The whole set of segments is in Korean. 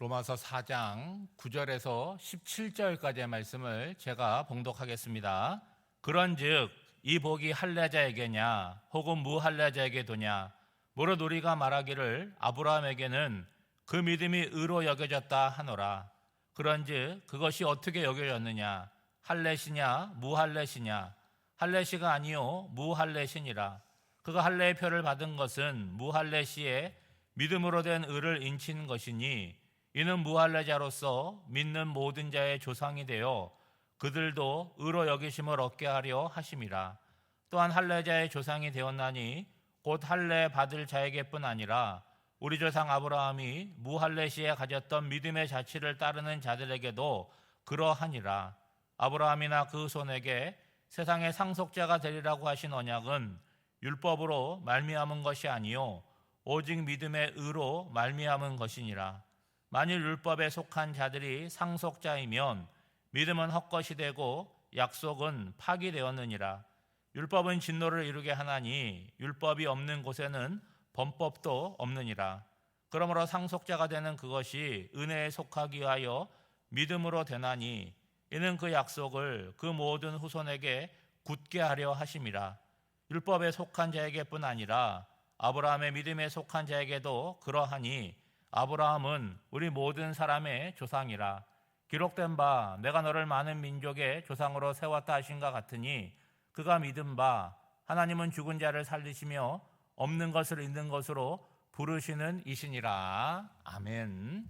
로마서 4장 9절에서 17절까지의 말씀을 제가 봉독하겠습니다. 그런즉 이 복이 할례자에게냐 혹은 무할례자에게 도냐 무릇 우리가 말하기를 아브라함에게는 그 믿음이 의로 여겨졌다 하노라. 그런즉 그것이 어떻게 여겨졌느냐 할례시냐 무할례시냐 할례시가 아니요 무할례시니라. 그가 할례의 표를 받은 것은 무할례시에 믿음으로 된 의를 인친 것이니 이는 무할례자로서 믿는 모든 자의 조상이 되어 그들도 의로 여기심을 얻게 하려 하심이라. 또한 할례자의 조상이 되었나니 곧 할례 받을 자에게뿐 아니라 우리 조상 아브라함이 무할례시에 가졌던 믿음의 자취를 따르는 자들에게도 그러하니라. 아브라함이나 그 손에게 세상의 상속자가 되리라고 하신 언약은 율법으로 말미암은 것이 아니요 오직 믿음의 의로 말미암은 것이니라. 만일 율법에 속한 자들이 상속자이면 믿음은 헛것이 되고 약속은 파기되었느니라. 율법은 진노를 이루게 하나니 율법이 없는 곳에는 범법도 없느니라. 그러므로 상속자가 되는 그것이 은혜에 속하기 위하여 믿음으로 되나니 이는 그 약속을 그 모든 후손에게 굳게 하려 하심이라. 율법에 속한 자에게뿐 아니라 아브라함의 믿음에 속한 자에게도 그러하니 아브라함은 우리 모든 사람의 조상이라. 기록된 바 내가 너를 많은 민족의 조상으로 세웠다 하신가 같으니 그가 믿은 바 하나님은 죽은 자를 살리시며 없는 것을 있는 것으로 부르시는 이시니라. 아멘.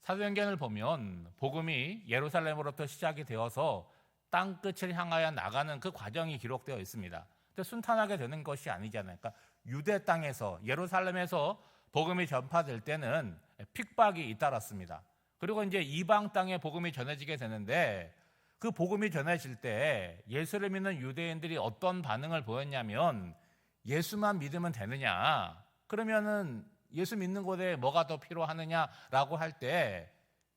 사도행전을 보면 복음이 예루살렘으로부터 시작이 되어서 땅끝을 향하여 나가는 그 과정이 기록되어 있습니다. 근데 순탄하게 되는 것이 아니잖아요. 그러니까 유대 땅에서 예루살렘에서 복음이 전파될 때는 핍박이 잇따랐습니다. 그리고 이제 이방 땅에 복음이 전해지게 되는데 그 복음이 전해질 때 예수를 믿는 유대인들이 어떤 반응을 보였냐면 예수만 믿으면 되느냐? 그러면은 예수 믿는 곳에 뭐가 더 필요하느냐라고 할 때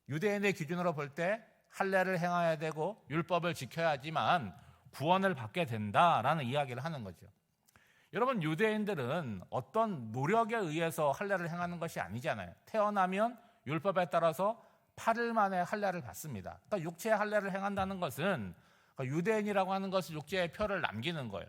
유대인의 기준으로 볼 때 할례를 행해야 되고 율법을 지켜야지만 구원을 받게 된다라는 이야기를 하는 거죠. 여러분, 유대인들은 어떤 노력에 의해서 할례를 행하는 것이 아니잖아요. 태어나면 율법에 따라서 8일 만에 할례를 받습니다. 그러니까 육체의 할례를 행한다는 것은 유대인이라고 하는 것은 육체의 표를 남기는 거예요.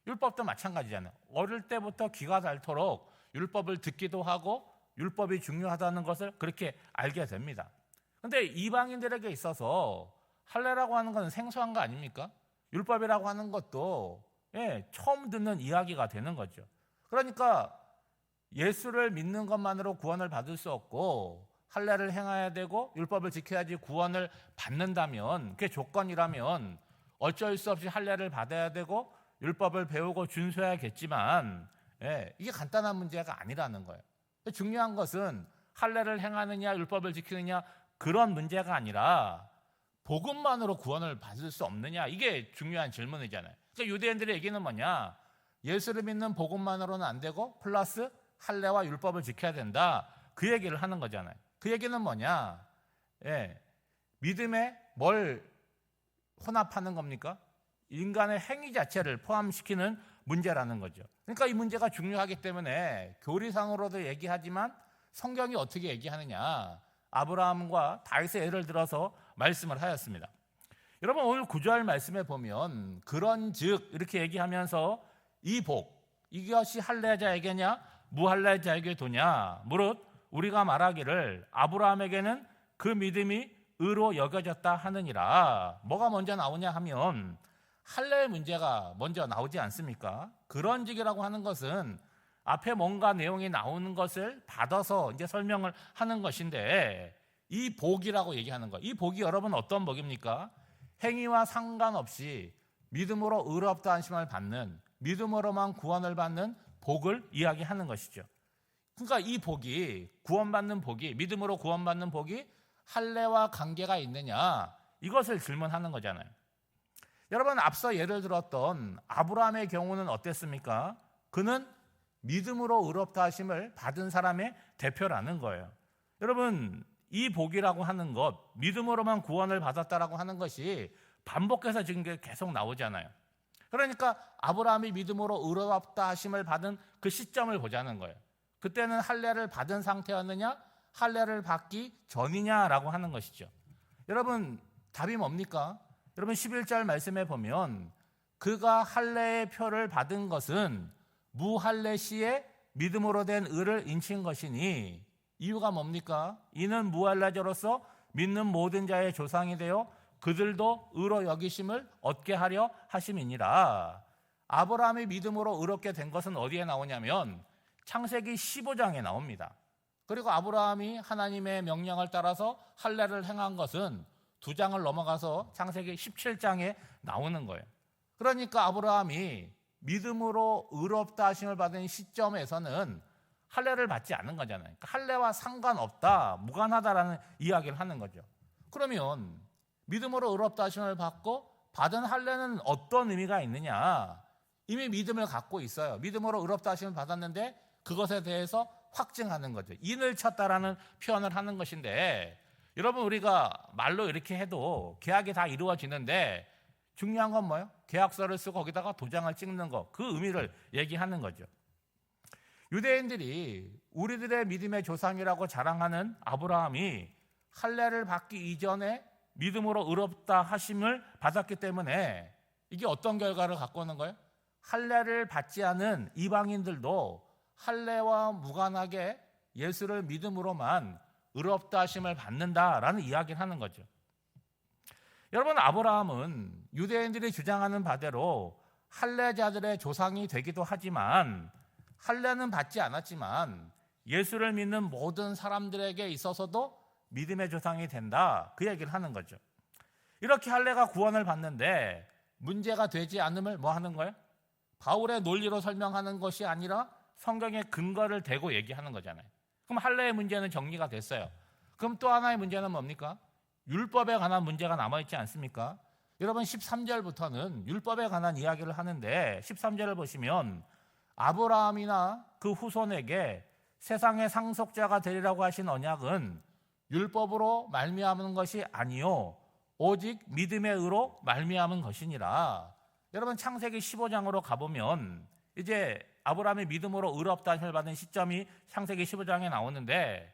율법도 마찬가지잖아요. 어릴 때부터 귀가 닳도록 율법을 듣기도 하고 율법이 중요하다는 것을 그렇게 알게 됩니다. 그런데 이방인들에게 있어서 할례라고 하는 것은 생소한 거 아닙니까? 율법이라고 하는 것도 처음 듣는 이야기가 되는 거죠. 그러니까 예수를 믿는 것만으로 구원을 받을 수 없고 할례를 행해야 되고 율법을 지켜야지 구원을 받는다면, 그게 조건이라면 어쩔 수 없이 할례를 받아야 되고 율법을 배우고 준수해야겠지만 이게 간단한 문제가 아니라는 거예요. 중요한 것은 할례를 행하느냐 율법을 지키느냐 그런 문제가 아니라 복음만으로 구원을 받을 수 없느냐, 이게 중요한 질문이잖아요. 그러니까 유대인들의 얘기는 뭐냐? 예수를 믿는 복음만으로는 안 되고 플러스 할례와 율법을 지켜야 된다, 그 얘기를 하는 거잖아요. 그 얘기는 뭐냐? 믿음에 뭘 혼합하는 겁니까? 인간의 행위 자체를 포함시키는 문제라는 거죠. 그러니까 이 문제가 중요하기 때문에 교리상으로도 얘기하지만 성경이 어떻게 얘기하느냐, 아브라함과 다윗의 예를 들어서 말씀을 하였습니다. 여러분, 오늘 9절 말씀에 보면 그런즉 이렇게 얘기하면서 이 복, 이것이 할례자에게냐 무할례자에게 도냐 무릇 우리가 말하기를 아브라함에게는 그 믿음이 의로 여겨졌다 하느니라. 뭐가 먼저 나오냐 하면 할례의 문제가 먼저 나오지 않습니까? 그런즉이라고 하는 것은 앞에 뭔가 내용이 나오는 것을 받아서 이제 설명을 하는 것인데, 이 복이라고 얘기하는 거예요. 이 복이 여러분 어떤 복입니까? 행위와 상관없이 믿음으로 의롭다 하심을 받는, 믿음으로만 구원을 받는 복을 이야기하는 것이죠. 그러니까 이 복이, 구원받는 복이, 믿음으로 구원받는 복이 할례와 관계가 있느냐, 이것을 질문하는 거잖아요. 여러분, 앞서 예를 들었던 아브라함의 경우는 어땠습니까? 그는 믿음으로 의롭다 하심을 받은 사람의 대표라는 거예요. 여러분, 이 복이라고 하는 것, 믿음으로만 구원을 받았다라고 하는 것이 반복해서 지금 계속 나오잖아요. 그러니까 아브라함이 믿음으로 의롭다 하심을 받은 그 시점을 보자는 거예요. 그때는 할례를 받은 상태였느냐 할례를 받기 전이냐라고 하는 것이죠. 여러분 답이 뭡니까? 여러분 11절 말씀에 보면 그가 할례의 표를 받은 것은 무할례 시에 믿음으로 된 의를 인친 것이니 이유가 뭡니까? 이는 무할례자로서 믿는 모든 자의 조상이 되어 그들도 의로 여기심을 얻게 하려 하심이니라. 아브라함이 믿음으로 의롭게 된 것은 어디에 나오냐면 창세기 15장에 나옵니다. 그리고 아브라함이 하나님의 명령을 따라서 할례를 행한 것은 2장을 넘어가서 창세기 17장에 나오는 거예요. 그러니까 아브라함이 믿음으로 의롭다 하심을 받은 시점에서는 할례를 받지 않는 거잖아요. 그러니까 할례와 상관없다, 무관하다라는 이야기를 하는 거죠. 그러면 믿음으로 의롭다 하심을 받고 받은 할례는 어떤 의미가 있느냐? 이미 믿음을 갖고 있어요. 믿음으로 의롭다 하심을 받았는데 그것에 대해서 확증하는 거죠. 인을 쳤다라는 표현을 하는 것인데 여러분 우리가 말로 이렇게 해도 계약이 다 이루어지는데 중요한 건 뭐예요? 계약서를 쓰고 거기다가 도장을 찍는 거, 그 의미를 얘기하는 거죠. 유대인들이 우리들의 믿음의 조상이라고 자랑하는 아브라함이 할례를 받기 이전에 믿음으로 의롭다 하심을 받았기 때문에 이게 어떤 결과를 갖고 오는 거예요? 할례를 받지 않은 이방인들도 할례와 무관하게 예수를 믿음으로만 의롭다 하심을 받는다라는 이야기를 하는 거죠. 여러분 아브라함은 유대인들이 주장하는 바대로 할례자들의 조상이 되기도 하지만 할례는 받지 않았지만 예수를 믿는 모든 사람들에게 있어서도 믿음의 조상이 된다, 그 얘기를 하는 거죠. 이렇게 할례가 구원을 받는데 문제가 되지 않음을 뭐 하는 거예요? 바울의 논리로 설명하는 것이 아니라 성경의 근거를 대고 얘기하는 거잖아요. 그럼 할례의 문제는 정리가 됐어요. 그럼 또 하나의 문제는 뭡니까? 율법에 관한 문제가 남아있지 않습니까? 여러분 13절부터는 율법에 관한 이야기를 하는데 13절을 보시면 아브라함이나 그 후손에게 세상의 상속자가 되리라고 하신 언약은 율법으로 말미암은 것이 아니요 오직 믿음의 의로 말미암은 것이니라. 여러분 창세기 15장으로 가보면 이제 아브라함이 믿음으로 의롭다 하심을 받은 시점이 창세기 15장에 나오는데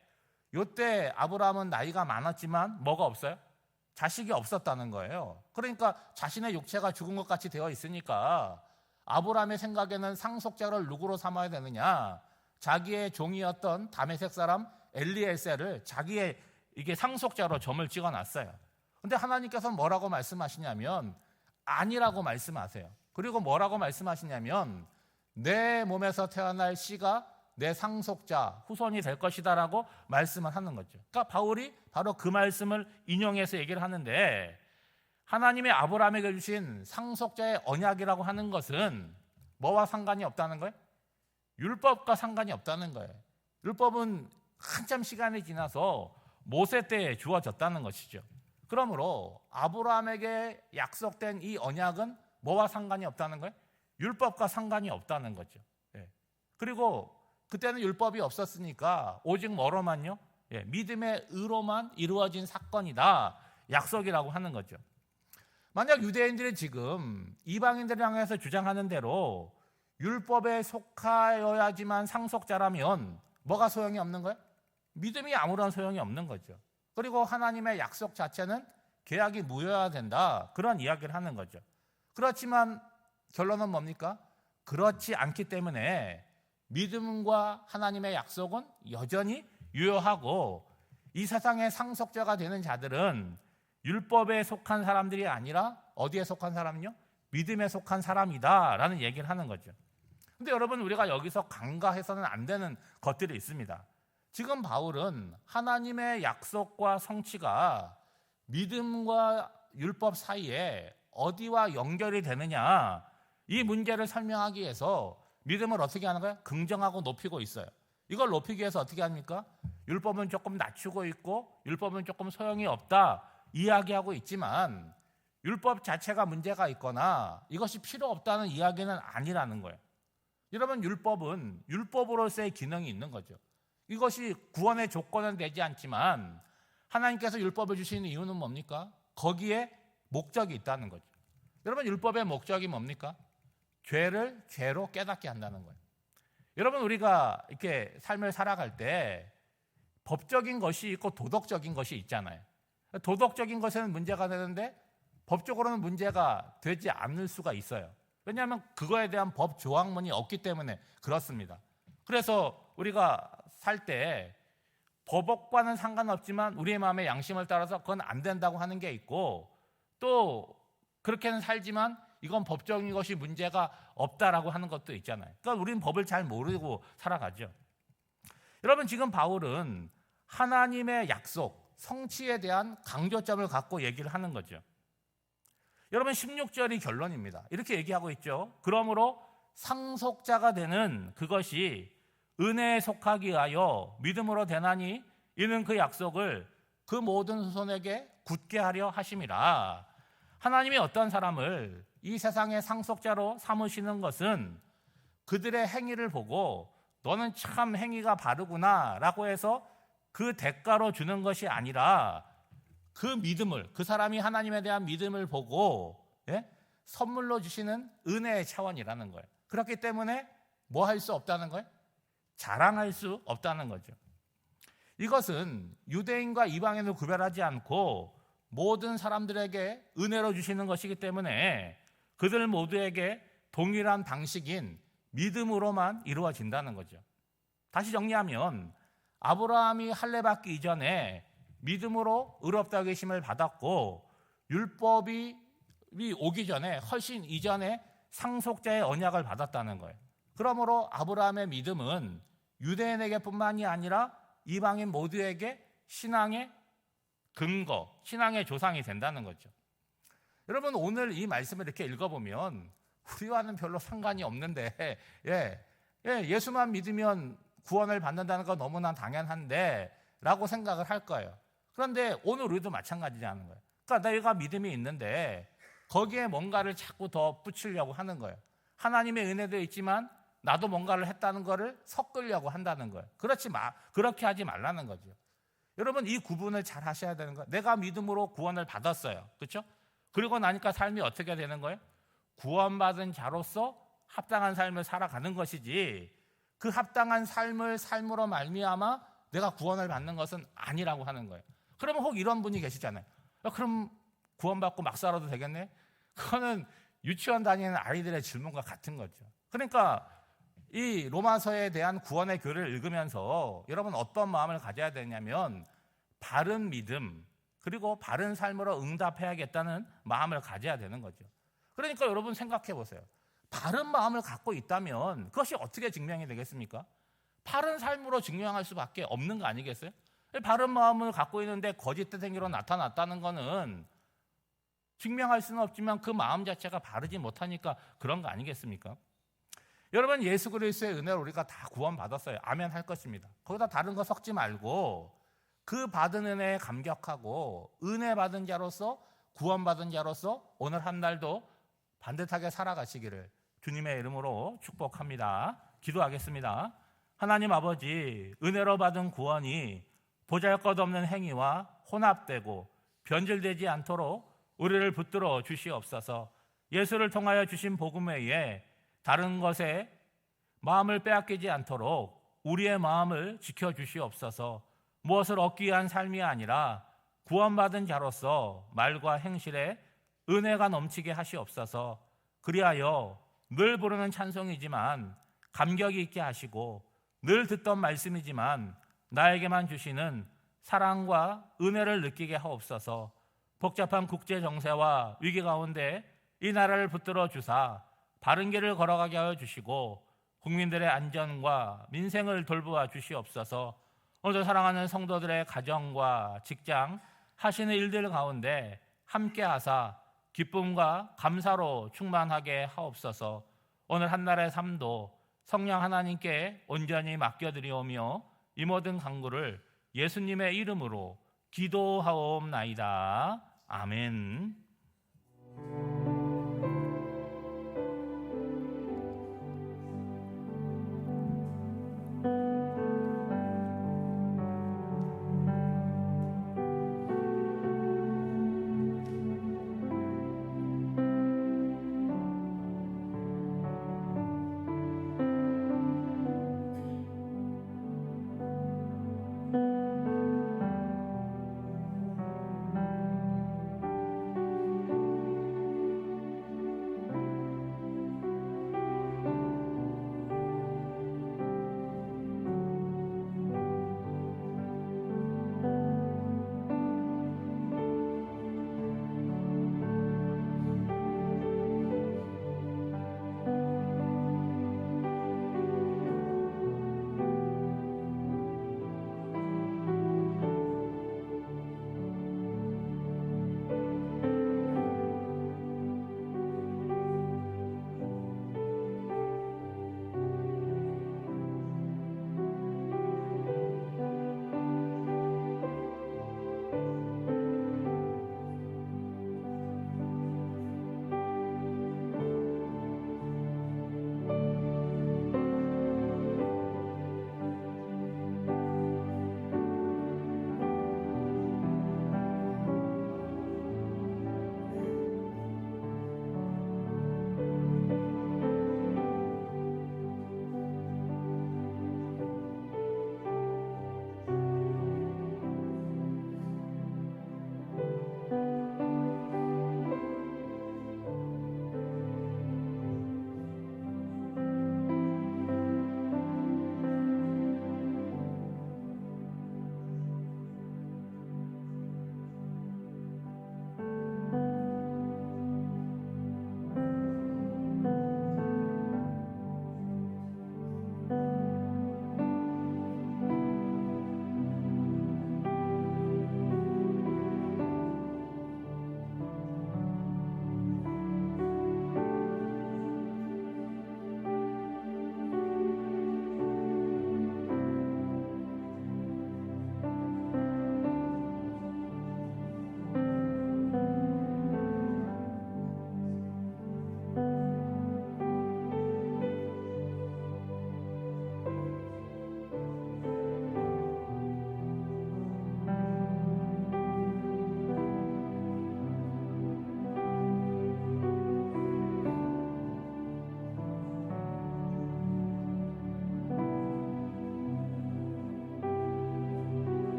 이때 아브라함은 나이가 많았지만 뭐가 없어요? 자식이 없었다는 거예요. 그러니까 자신의 육체가 죽은 것 같이 되어 있으니까 아브라함의 생각에는 상속자를 누구로 삼아야 되느냐? 자기의 종이었던 다메섹 사람 엘리에셀을 자기의 이게 상속자로 점을 찍어놨어요. 근데 하나님께서는 뭐라고 말씀하시냐면 아니라고 말씀하세요. 그리고 뭐라고 말씀하시냐면 내 몸에서 태어날 씨가 내 상속자, 후손이 될 것이다라고 말씀을 하는 거죠. 그러니까 바울이 바로 그 말씀을 인용해서 얘기를 하는데 하나님의 아브라함에게 주신 상속자의 언약이라고 하는 것은 뭐와 상관이 없다는 거예요? 율법과 상관이 없다는 거예요. 율법은 한참 시간이 지나서 모세 때에 주어졌다는 것이죠. 그러므로 아브라함에게 약속된 이 언약은 뭐와 상관이 없다는 거예요? 율법과 상관이 없다는 거죠. 그리고 그때는 율법이 없었으니까 오직 뭐로만요? 믿음의 의로만 이루어진 사건이다, 약속이라고 하는 거죠. 만약 유대인들이 지금 이방인들을 향해서 주장하는 대로 율법에 속하여야지만 상속자라면 뭐가 소용이 없는 거예요? 믿음이 아무런 소용이 없는 거죠. 그리고 하나님의 약속 자체는 계약이 무효해야 된다, 그런 이야기를 하는 거죠. 그렇지만 결론은 뭡니까? 그렇지 않기 때문에 믿음과 하나님의 약속은 여전히 유효하고 이 세상의 상속자가 되는 자들은 율법에 속한 사람들이 아니라 어디에 속한 사람은요? 믿음에 속한 사람이다라는 얘기를 하는 거죠. 근데 여러분 우리가 여기서 간과해서는 안 되는 것들이 있습니다. 지금 바울은 하나님의 약속과 성취가 믿음과 율법 사이에 어디와 연결이 되느냐, 이 문제를 설명하기 위해서 믿음을 어떻게 하는 거예요? 긍정하고 높이고 있어요. 이걸 높이기 위해서 어떻게 합니까? 율법은 조금 낮추고 있고 율법은 조금 소용이 없다 이야기하고 있지만 율법 자체가 문제가 있거나 이것이 필요 없다는 이야기는 아니라는 거예요. 여러분 율법은 율법으로서의 기능이 있는 거죠. 이것이 구원의 조건은 되지 않지만 하나님께서 율법을 주시는 이유는 뭡니까? 거기에 목적이 있다는 거죠. 여러분 율법의 목적이 뭡니까? 죄를 죄로 깨닫게 한다는 거예요. 여러분 우리가 이렇게 삶을 살아갈 때 법적인 것이 있고 도덕적인 것이 있잖아요. 도덕적인 것에는 문제가 되는데 법적으로는 문제가 되지 않을 수가 있어요. 왜냐하면 그거에 대한 법 조항문이 없기 때문에 그렇습니다. 그래서 우리가 살 때 법과는 상관없지만 우리의 마음의 양심을 따라서 그건 안 된다고 하는 게 있고, 또 그렇게는 살지만 이건 법적인 것이 문제가 없다라고 하는 것도 있잖아요. 그러니까 우리는 법을 잘 모르고 살아가죠. 여러분, 지금 바울은 하나님의 약속, 성취에 대한 강조점을 갖고 얘기를 하는 거죠. 여러분, 16절이 결론입니다. 이렇게 얘기하고 있죠. 그러므로 상속자가 되는 그것이 은혜에 속하기 위하여 믿음으로 되나니 이는 그 약속을 그 모든 후손에게 굳게 하려 하심이라. 하나님이 어떤 사람을 이 세상의 상속자로 삼으시는 것은 그들의 행위를 보고 너는 참 행위가 바르구나 라고 해서 그 대가로 주는 것이 아니라 그 믿음을, 그 사람이 하나님에 대한 믿음을 보고 선물로 주시는 은혜의 차원이라는 거예요. 그렇기 때문에 뭐 할 수 없다는 거예요? 자랑할 수 없다는 거죠. 이것은 유대인과 이방인을 구별하지 않고 모든 사람들에게 은혜로 주시는 것이기 때문에 그들 모두에게 동일한 방식인 믿음으로만 이루어진다는 거죠. 다시 정리하면 아브라함이 할례 받기 이전에 믿음으로 의롭다고 계심을 받았고, 율법이 오기 전에, 훨씬 이전에 상속자의 언약을 받았다는 거예요. 그러므로 아브라함의 믿음은 유대인에게뿐만이 아니라 이방인 모두에게 신앙의 근거, 신앙의 조상이 된다는 거죠. 여러분, 오늘 이 말씀을 이렇게 읽어보면 우리와는 별로 상관이 없는데 예수만 믿으면 구원을 받는다는 건 너무나 당연한데 라고 생각을 할 거예요. 그런데 오늘 우리도 마찬가지라는 거예요. 그러니까 내가 믿음이 있는데 거기에 뭔가를 자꾸 더 붙이려고 하는 거예요. 하나님의 은혜도 있지만 나도 뭔가를 했다는 거를 섞으려고 한다는 거예요. 그렇게 하지 말라는 거죠. 여러분, 이 구분을 잘 하셔야 되는 거예요. 내가 믿음으로 구원을 받았어요. 그렇죠? 그리고 나니까 삶이 어떻게 되는 거예요? 구원받은 자로서 합당한 삶을 살아가는 것이지, 그 합당한 삶으로 말미암아 내가 구원을 받는 것은 아니라고 하는 거예요. 그러면 혹 이런 분이 계시잖아요. 그럼 구원받고 막 살아도 되겠네? 그거는 유치원 다니는 아이들의 질문과 같은 거죠. 그러니까 이 로마서에 대한 구원의 교리를 읽으면서 여러분 어떤 마음을 가져야 되냐면 바른 믿음, 그리고 바른 삶으로 응답해야겠다는 마음을 가져야 되는 거죠. 그러니까 여러분 생각해 보세요. 바른 마음을 갖고 있다면 그것이 어떻게 증명이 되겠습니까? 바른 삶으로 증명할 수밖에 없는 거 아니겠어요? 바른 마음을 갖고 있는데 거짓된 행위로 나타났다는 거는 증명할 수는 없지만 그 마음 자체가 바르지 못하니까 그런 거 아니겠습니까? 여러분, 예수 그리스도의 은혜로 우리가 다 구원받았어요. 아멘 할 것입니다. 거기다 다른 거 섞지 말고 그 받은 은혜에 감격하고 은혜 받은 자로서, 구원받은 자로서 오늘 한 날도 반듯하게 살아가시기를 주님의 이름으로 축복합니다. 기도하겠습니다. 하나님 아버지, 은혜로 받은 구원이 보잘것없는 행위와 혼합되고 변질되지 않도록 우리를 붙들어 주시옵소서. 예수를 통하여 주신 복음 외에 다른 것에 마음을 빼앗기지 않도록 우리의 마음을 지켜주시옵소서. 무엇을 얻기 위한 삶이 아니라 구원받은 자로서 말과 행실에 은혜가 넘치게 하시옵소서. 그리하여 늘 부르는 찬송이지만 감격이 있게 하시고, 늘 듣던 말씀이지만 나에게만 주시는 사랑과 은혜를 느끼게 하옵소서. 복잡한 국제 정세와 위기 가운데 이 나라를 붙들어 주사 바른 길을 걸어가게 하여 주시고 국민들의 안전과 민생을 돌보아 주시옵소서. 오늘도 사랑하는 성도들의 가정과 직장, 하시는 일들 가운데 함께 하사 기쁨과 감사로 충만하게 하옵소서. 오늘 한날의 삶도 성령 하나님께 온전히 맡겨드리오며 이 모든 간구를 예수님의 이름으로 기도하옵나이다. 아멘.